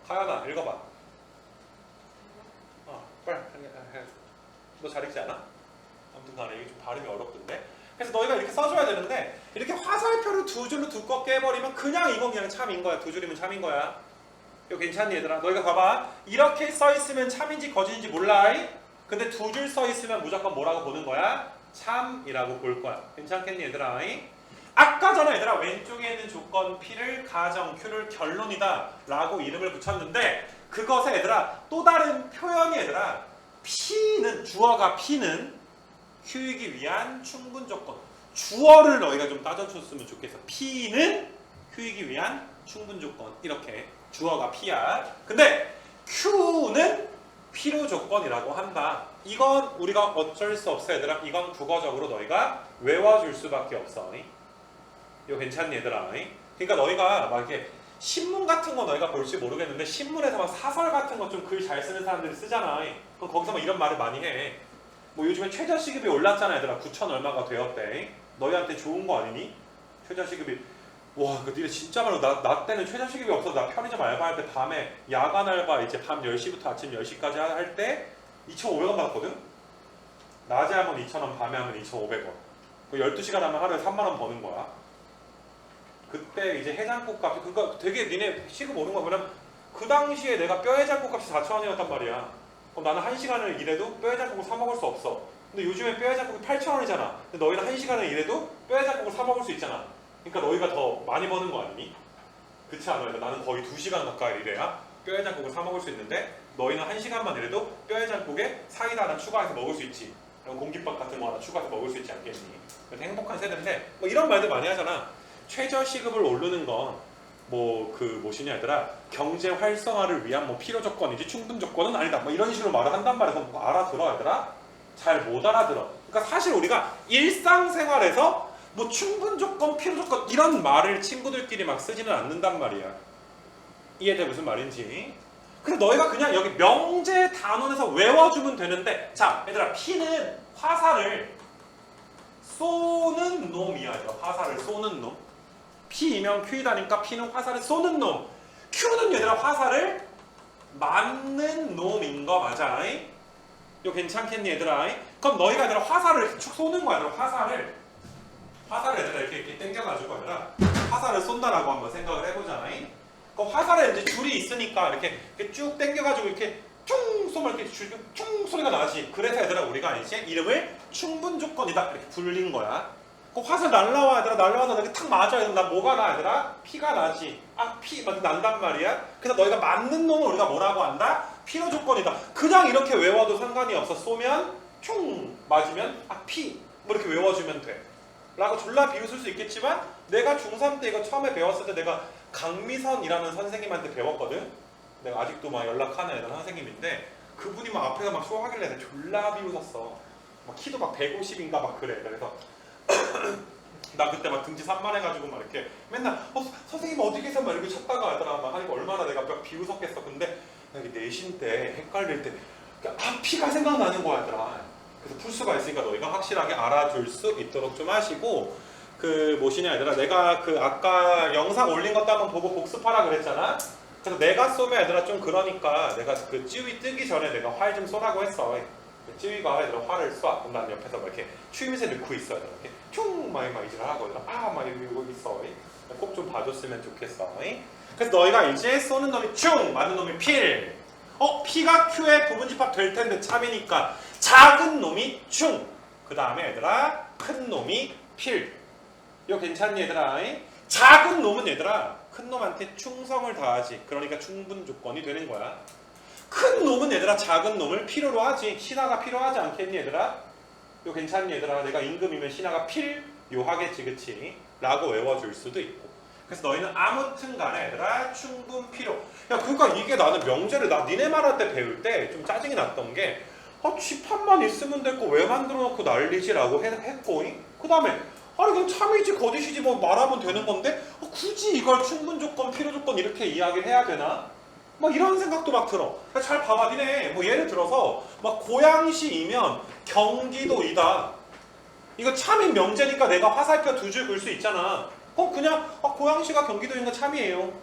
가연아 읽어봐. 빨리. 너 잘 읽지 않아? 아무튼 간에 이게 좀 발음이 어렵던데. 그래서 너희가 이렇게 써줘야 되는데 이렇게 화살표를 두 줄로 두껍게 해버리면 그냥 이건 그냥 참인 거야. 두 줄이면 참인 거야. 이거 괜찮니 얘들아? 너희가 봐봐. 이렇게 써있으면 참인지 거짓인지 몰라. 근데 두 줄 써있으면 무조건 뭐라고 보는 거야? 참이라고 볼 거야. 괜찮겠니 얘들아? 아까 전에 얘들아 왼쪽에 있는 조건 P를 가정 Q를 결론이다 라고 이름을 붙였는데 그것에 얘들아 또 다른 표현이 얘들아 P는 주어가 P는 Q이기 위한 충분 조건. 주어를 너희가 좀 따져줬으면 좋겠어. P는 Q이기 위한 충분 조건. 이렇게 주어가 P야. 근데 Q는 필요 조건이라고 한다. 이건 우리가 어쩔 수 없어 얘들아. 이건 국어적으로 너희가 외워줄 수밖에 없어. 이거 괜찮니 얘들아? 그러니까 너희가 막 이렇게 신문 같은 거 너희가 볼지 모르겠는데 신문에서 막 사설 같은 거 좀 글 잘 쓰는 사람들이 쓰잖아. 그럼 거기서 막 이런 말을 많이 해. 뭐 요즘에 최저시급이 올랐잖아 얘들아. 9천 얼마가 되었대. 너희한테 좋은 거 아니니? 최저시급이 와, 그 니네 진짜 말로 나 때는 최저시급이 없어서 나 편의점 알바할 때 밤에 야간 알바 이제 밤 10시부터 아침 10시까지 할 때 2,500원 받았거든? 낮에 하면 2,000원, 밤에 하면 2,500원. 그 12시간 하면 하루에 3만 원 버는 거야. 그때 이제 해장국 값이 그러니까 되게 니네 시급 오른 거 뭐냐면 그 당시에 내가 뼈 해장국 값이 4,000원이었단 말이야. 그럼 나는 1시간을 일해도 뼈 해장국을 사 먹을 수 없어. 근데 요즘에 뼈 해장국이 8,000원이잖아. 근데 너희는 1시간을 일해도 뼈 해장국을 사 먹을 수 있잖아. 그러니까 너희가 더 많이 버는 거 아니니? 그렇지 않아요? 나는 거의 2시간 가까이 일해야 뼈 해장국을 사 먹을 수 있는데 너희는 1시간만 일해도 뼈 해장국에 사이다 하나 추가해서 먹을 수 있지. 그럼 공깃밥 같은 거 하나 추가해서 먹을 수 있지 않겠니? 그래서 행복한 세대인데 뭐 이런 말들 많이 하잖아. 최저시급을 오르는 건 뭐 그 뭐시냐 얘들아 경제 활성화를 위한 뭐 필요 조건이지 충분 조건은 아니다. 뭐 이런 식으로 말을 한단 말이야. 그럼 뭐 알아들어 얘들아? 잘 못 알아들어. 그러니까 사실 우리가 일상생활에서 뭐 충분 조건, 필요 조건 이런 말을 친구들끼리 막 쓰지는 않는단 말이야. 이해돼 무슨 말인지? 그래서 너희가 그냥 여기 명제 단원에서 외워주면 되는데 자 얘들아 P는 화살을 쏘는 놈이야. 화살을 쏘는 놈. P이면 Q이다니까 P는 화살을 쏘는 놈. Q는 얘들아 화살을 맞는 놈인 거 맞아? 이거 괜찮겠니 얘들아? 그럼 너희가 얘들아 화살을 쭉 쏘는 거야. 얘들아 화살을 얘들아 이렇게 당겨가지고 얘들아 화살을 쏜다라고 한번 생각을 해보잖아. 그럼 화살에 이제 줄이 있으니까 이렇게 쭉 당겨가지고 이렇게 퉁 쏘면 이렇게 퉁 소리가 나지. 그래서 얘들아 우리가 이제 이름을 충분 조건이다 이렇게 불린 거야. 그 화살 날라와 얘들아 날라와서 이렇게 탁 맞아. 나 뭐가 나 얘들아? 피가 나지. 피 난단 말이야. 그래서 너희가 맞는 놈을 우리가 뭐라고 한다? 필요 조건이다. 그냥 이렇게 외워도 상관이 없어. 쏘면 퉁 맞으면 피 뭐 이렇게 외워주면 돼. 라고 졸라 비웃을 수 있겠지만 내가 중3 때 이거 처음에 배웠을 때 내가 강미선이라는 선생님한테 배웠거든. 내가 아직도 막 연락하는 애들 선생님인데 그분이 막 앞에서 막 쇼하길래 내가 졸라 비웃었어. 막 키도 막 150인가 막 그래. 그래서 나 그때 막 등지 산만해가지고 막 이렇게 맨날 선생님 어디 계세요? 막 이렇게 찾다가 하더라. 막 하니까 얼마나 내가 막 비웃었겠어. 근데 여기 내신 때 헷갈릴 때 피가 생각나는 거야 얘들아. 그래서 풀 수가 있으니까 너희가 확실하게 알아줄 수 있도록 좀 하시고 그 뭐시냐 얘들아 내가 그 아까 영상 올린 것도 한번 보고 복습하라 그랬잖아. 그래서 내가 쏘면 얘들아 좀 그러니까 내가 그 찌위 뜨기 전에 내가 활 좀 쏘라고 했어. 찌위가 얘들아 활을 쏴. 그럼 난 옆에서 막 이렇게 추임새 넣고 있어. 이렇게 퉁 막 이질을 하고 얘들아 막 이러고 있어. 꼭 좀 봐줬으면 좋겠어. 그래서 너희가 이제 쏘는 놈이 충 맞는 놈이 필. P가 Q의 부분집합 될 텐데 참이니까 작은 놈이 충. 그 다음에 얘들아 큰 놈이 필. 이거 괜찮니 얘들아? 작은 놈은 얘들아 큰 놈한테 충성을 다하지. 그러니까 충분 조건이 되는 거야. 큰 놈은 얘들아 작은 놈을 필요로 하지. 신하가 필요하지 않겠니 얘들아? 이거 괜찮니 얘들아? 내가 임금이면 신하가 필요하겠지 그치? 라고 외워줄 수도 있고. 그래서 너희는 아무튼 간에 얘들아 충분 필요. 야 그러니까 이게 나는 명제를 니네 말할 때 배울 때 좀 짜증이 났던 게 집합만 있으면 됐고 왜 만들어 놓고 난리지라고 했고 그 다음에 아니 그럼 참이지 거짓이지 뭐 말하면 되는 건데 굳이 이걸 충분 조건 필요 조건 이렇게 이야기를 해야 되나? 막 이런 생각도 막 들어. 잘 봐봐 니네 뭐 예를 들어서 막 고양시이면 경기도이다. 이거 참인 명제니까 내가 화살표 2줄 그을 수 있잖아. 그냥 고양시가 경기도인 건 참이에요.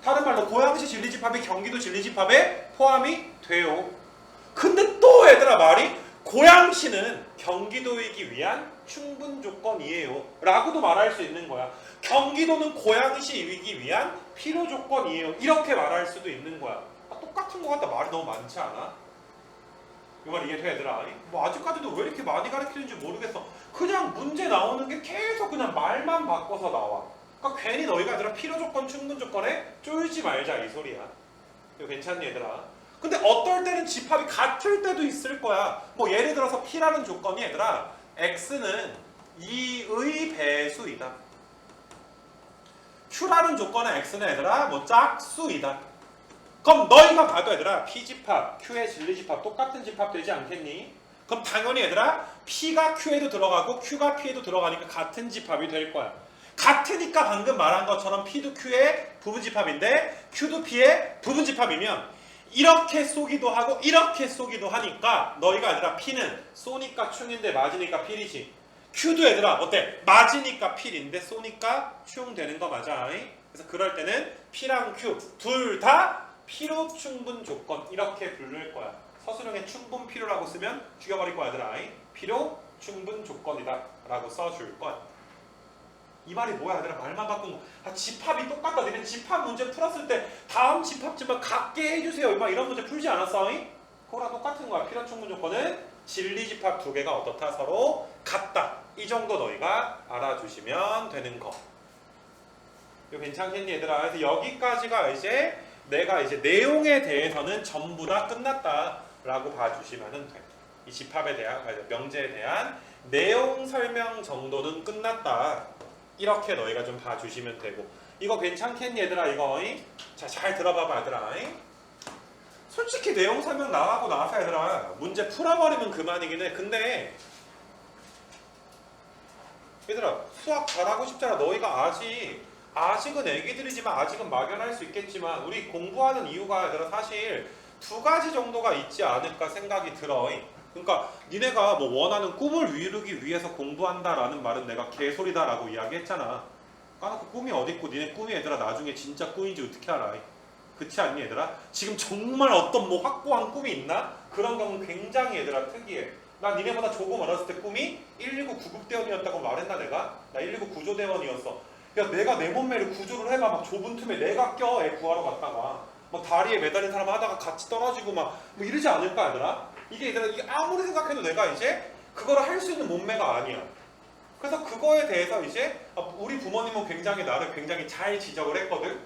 다른 말로 고양시 진리집합이 경기도 진리집합에 포함이 돼요. 근데 또 얘들아 말이 고양시는 경기도이기 위한 충분 조건이에요 라고도 말할 수 있는 거야. 경기도는 고양시이기 위한 필요 조건이에요 이렇게 말할 수도 있는 거야. 똑같은 거 같다. 말이 너무 많지 않아? 이 말 이해돼 얘들아? 뭐 아직까지도 왜 이렇게 많이 가르치는지 모르겠어. 그냥 문제 나오는 게 계속 그냥 말만 바꿔서 나와. 그러니까 괜히 너희가 얘들아 필요 조건 충분 조건에 쫄지 말자 이 소리야. 이거 괜찮니 얘들아? 근데 어떨 때는 집합이 같을 때도 있을 거야. 뭐 예를 들어서 P라는 조건이 얘들아 X는 2의 배수이다. Q라는 조건은 X는 얘들아 뭐 짝수이다. 그럼 너희가 봐도 얘들아 P집합, Q의 진리집합 똑같은 집합 되지 않겠니? 그럼 당연히 얘들아 P가 Q에도 들어가고 Q가 P에도 들어가니까 같은 집합이 될 거야. 같으니까 방금 말한 것처럼 P도 Q의 부분집합인데 Q도 P의 부분집합이면 이렇게 쏘기도 하고 이렇게 쏘기도 하니까 너희가 얘들아 P는 쏘니까 충인데 맞으니까 필이지. Q도 얘들아 어때? 맞으니까 필인데 쏘니까 충 되는 거 맞아. 그래서 그럴 때는 P랑 Q 둘 다 필요 충분 조건 이렇게 부를 거야. 서술형에 충분 필요라고 쓰면 죽여버릴 거야 얘들아. 필요 충분 조건이다 라고 써줄 거야. 이 말이 뭐야 얘들아? 말만 바꾼 거. 아, 집합이 똑같다. 니네 집합 문제 풀었을 때 다음 집합지만 같게 해주세요 막 이런 문제 풀지 않았어? 그거랑 똑같은 거야. 필요 충분 조건은 진리집합 두 개가 어떻다? 서로 같다. 이 정도 너희가 알아주시면 되는 거. 이거 괜찮겠니 얘들아? 그래서 여기까지가 이제 내가 이제 내용에 대해서는 전부 다 끝났다 라고 봐주시면 돼. 이 집합에 대한, 명제에 대한 내용 설명 정도는 끝났다. 이렇게 너희가 좀 봐주시면 되고. 이거 괜찮겠니 얘들아? 이거 자, 잘 들어봐봐 얘들아. 솔직히 내용 설명 나가고 나서 얘들아 문제 풀어버리면 그만이긴 해. 근데 얘들아 수학 잘하고 싶잖아. 너희가 아직은 애기들이지만 아직은 막연할 수 있겠지만 우리 공부하는 이유가 얘들아 사실 두 가지 정도가 있지 않을까 생각이 들어. 그러니까 니네가 뭐 원하는 꿈을 이루기 위해서 공부한다라는 말은 내가 개소리다라고 이야기했잖아. 까놓고 꿈이 어딨고 니네 꿈이 얘들아 나중에 진짜 꿈인지 어떻게 알아? 그렇지 않니 얘들아? 지금 정말 어떤 뭐 확고한 꿈이 있나? 그런 경우는 굉장히 얘들아 특이해. 나 니네보다 조금 어렸을 때 꿈이 119 구급대원이었다고 말했나 내가? 나 119 구조대원이었어. 야 내가 내 몸매를 구조를 해봐. 막 좁은 틈에 내가 껴 애 구하러 갔다가 막 다리에 매달린 사람 하다가 같이 떨어지고 막 뭐 이러지 않을까 얘들아? 이게 얘들아 이게 아무리 생각해도 내가 이제 그거를 할 수 있는 몸매가 아니야. 그래서 그거에 대해서 이제 우리 부모님은 굉장히 나를 굉장히 잘 지적을 했거든.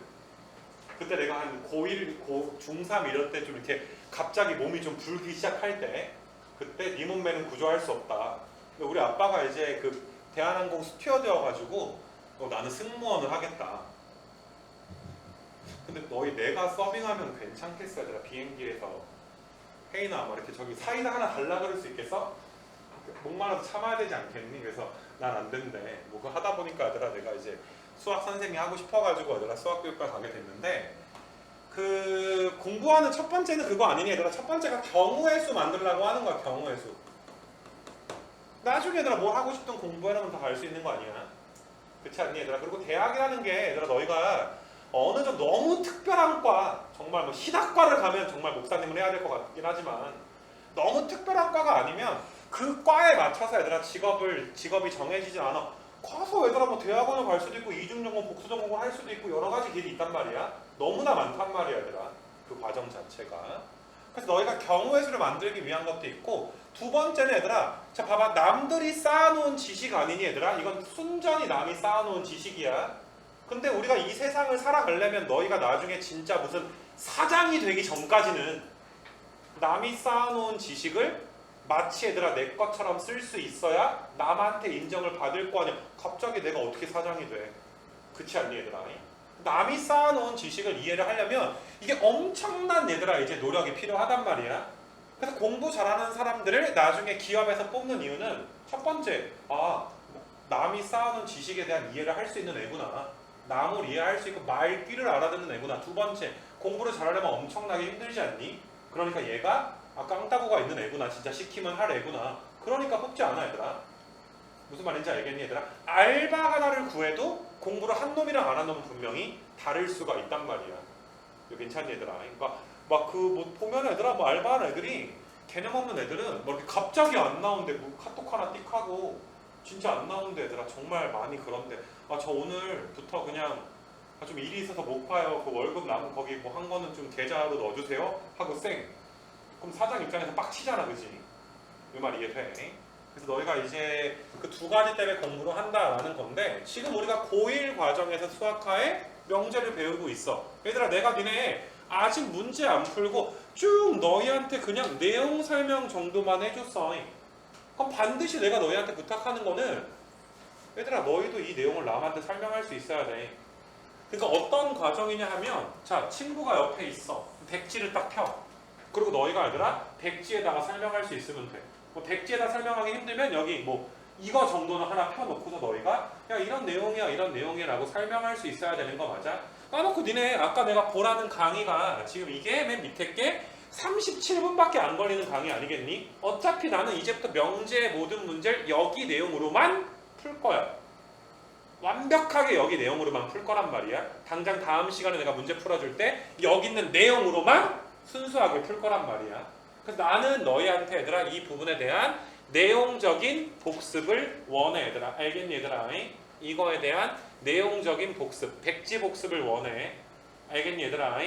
그때 내가 한 고1, 중3 이럴 때 좀 이렇게 갑자기 몸이 좀 불기 시작할 때 그때 네 몸매는 구조할 수 없다. 우리 아빠가 이제 그 대한항공 스튜어드여가지고 나는 승무원을 하겠다. 근데 너희 내가 서빙하면 괜찮겠어 얘들아? 비행기에서 헤이나 뭐 이렇게 저기 사이다 하나 달라 그럴 수 있겠어? 목말라서 참아야 되지 않겠니? 그래서 난 안 된대. 뭐 그거 하다 보니까 얘들아 내가 이제 수학 선생님이 하고 싶어가지고 얘들아 수학교육과 가게 됐는데 그 공부하는 첫 번째는 그거 아니니 얘들아? 첫 번째가 경우의 수 만들려고 하는 거야. 경우의 수. 나중에 얘들아 뭐 하고 싶든 공부해놓으면 다 갈 수 있는 거 아니야? 그렇지 않니 얘들아? 그리고 대학이라는 게 얘들아 너희가 어느 정도 너무 특별한 과 정말 뭐 신학과를 가면 정말 목사님을 해야 될 것 같긴 하지만 너무 특별한 과가 아니면 그 과에 맞춰서 얘들아 직업이 정해지지 않아. 가서 얘들아 뭐 대학원을 갈 수도 있고 이중전공 복수전공을 할 수도 있고 여러 가지 길이 있단 말이야. 너무나 많단 말이야 얘들아. 그 과정 자체가. 그래서 너희가 경우의 수를 만들기 위한 것도 있고 두 번째는 얘들아 자 봐봐 남들이 쌓아놓은 지식 아니니 얘들아? 이건 순전히 남이 쌓아놓은 지식이야. 근데 우리가 이 세상을 살아가려면 너희가 나중에 진짜 무슨 사장이 되기 전까지는 남이 쌓아놓은 지식을 마치 얘들아 내 것처럼 쓸 수 있어야 남한테 인정을 받을 거 아니야. 갑자기 내가 어떻게 사장이 돼? 그렇지 않니 얘들아? 남이 쌓아놓은 지식을 이해를 하려면 이게 엄청난 얘들아 이제 노력이 필요하단 말이야. 그래서 공부 잘하는 사람들을 나중에 기업에서 뽑는 이유는 첫 번째 남이 쌓아놓은 지식에 대한 이해를 할 수 있는 애구나. 남을 이해할 수 있고 말귀를 알아듣는 애구나. 두 번째 공부를 잘하려면 엄청나게 힘들지 않니? 그러니까 얘가 깡따구가 있는 애구나. 진짜 시키면 할 애구나. 그러니까 뽑지 않아 얘들아. 무슨 말인지 알겠니 얘들아? 알바가 나를 구해도 공부를 한 놈이랑 안 한 놈은 분명히 다를 수가 있단 말이야. 이거 괜찮니 얘들아? 그러니까 막 그 뭐 보면 얘들아 뭐 알바하는 애들이 개념 없는 애들은 뭐 이렇게 갑자기 안 나오는데 뭐 카톡 하나 띡 하고 진짜 안 나오는데 얘들아 정말 많이 그런데 저 오늘부터 그냥 좀 일이 있어서 못 봐요. 그 월급 남은 거기 뭐 한 거는 좀 계좌로 넣어주세요 하고 쌩. 그럼 사장 입장에서 빡치잖아 그지? 이 말 이해돼? 그래서 너희가 이제 그 두 가지 때문에 공부를 한다라는 건데 지금 우리가 고1 과정에서 수학과에 명제를 배우고 있어. 얘들아 내가 니네 아직 문제 안 풀고 쭉 너희한테 그냥 내용 설명 정도만 해줬어. 그럼 반드시 내가 너희한테 부탁하는 거는 얘들아 너희도 이 내용을 남한테 설명할 수 있어야 돼. 그러니까 어떤 과정이냐 하면 자 친구가 옆에 있어. 백지를 딱 펴. 그리고 너희가 얘들아 백지에다가 설명할 수 있으면 돼. 뭐 백지에다 설명하기 힘들면 여기 뭐 이거 정도는 하나 펴놓고서 너희가 야 이런 내용이야 이런 내용이야 라고 설명할 수 있어야 되는 거 맞아? 까놓고 니네 아까 내가 보라는 강의가 지금 이게 맨 밑에 게 37분밖에 안 걸리는 강의 아니겠니? 어차피 나는 이제부터 명제의 모든 문제를 여기 내용으로만 풀 거야. 완벽하게 여기 내용으로만 풀 거란 말이야. 당장 다음 시간에 내가 문제 풀어줄 때 여기 있는 내용으로만 순수하게 풀 거란 말이야. 그래서 나는 너희한테 얘들아 이 부분에 대한 내용적인 복습을 원해 얘들아. 알겠니 얘들아? 이거에 대한 내용적인 복습, 백지 복습을 원해. 알겠니 얘들아?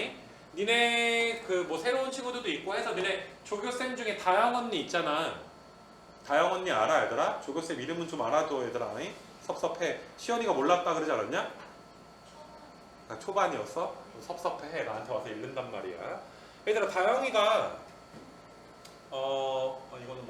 니네 그 뭐 새로운 친구들도 있고 해서 니네 조교쌤 중에 다영 언니 있잖아. 다영 언니 알아 얘들아? 조교쌤 이름은 좀 알아도 얘들아. 섭섭해. 시연이가 몰랐다 그러지 않았냐? 아, 초반이었어? 섭섭해. 나한테 와서 읽는단 말이야. 얘들아 다영이가 이거는